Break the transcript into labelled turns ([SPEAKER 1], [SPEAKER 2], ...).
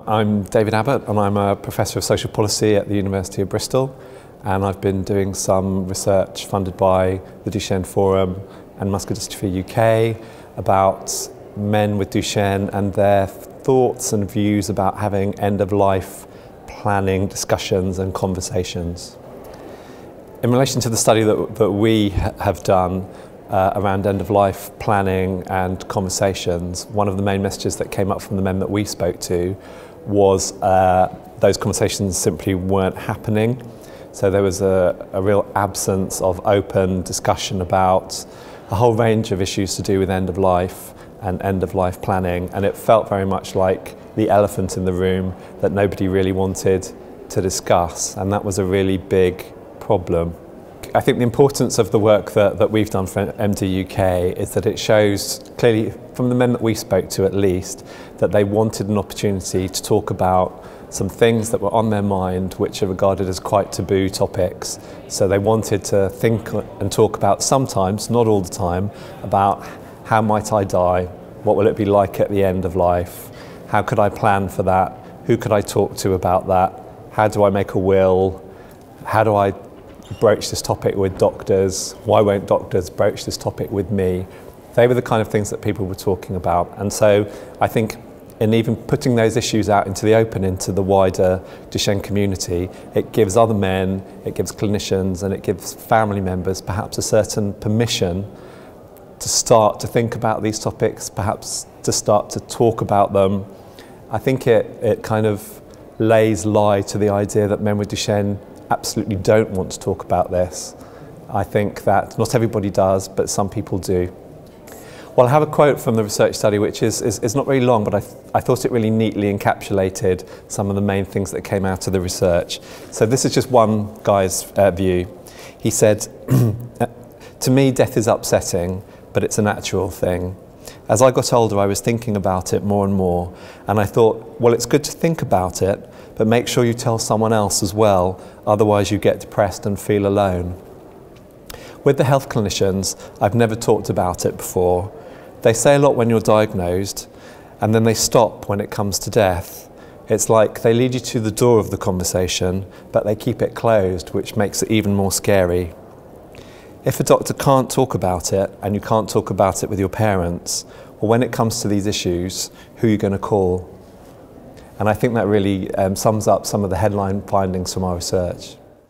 [SPEAKER 1] I'm David Abbot and I'm a Professor of Social Policy at the University of Bristol, and I've been doing some research funded by the Duchenne Forum and Muscular Dystrophy UK about men with Duchenne and their thoughts and views about having end-of-life planning discussions and conversations. In relation to the study that we have done around end-of-life planning and conversations, one of the main messages that came up from the men that we spoke to was those conversations simply weren't happening. So there was a real absence of open discussion about a whole range of issues to do with end-of-life and end-of-life planning, and it felt very much like the elephant in the room that nobody really wanted to discuss, and that was a really big problem. I think the importance of the work that we've done for MD UK is that it shows clearly, from the men that we spoke to at least, that they wanted an opportunity to talk about some things that were on their mind which are regarded as quite taboo topics. So they wanted to think and talk about, sometimes, not all the time, about how might I die, what will it be like at the end of life, how could I plan for that, who could I talk to about that, how do I make a will, how do I broach this topic with doctors, why won't doctors broach this topic with me? They were the kind of things that people were talking about. And so I think in even putting those issues out into the open, into the wider Duchenne community, it gives other men, it gives clinicians, and it gives family members perhaps a certain permission to start to think about these topics, perhaps to start to talk about them. I think it kind of lays lie to the idea that men with Duchenne absolutely don't want to talk about this. I think that not everybody does, but some people do. Well, I have a quote from the research study which is not very long, but I thought it really neatly encapsulated some of the main things that came out of the research. So this is just one guy's view. He said, "To me, death is upsetting, but it's a natural thing. As I got older, I was thinking about it more and more, and I thought, well, it's good to think about it, but make sure you tell someone else as well, otherwise you get depressed and feel alone. With the health clinicians, I've never talked about it before. They say a lot when you're diagnosed, and then they stop when it comes to death. It's like they lead you to the door of the conversation, but they keep it closed, which makes it even more scary. If a doctor can't talk about it, and you can't talk about it with your parents, well, when it comes to these issues, who are you going to call?" And I think that really sums up some of the headline findings from our research.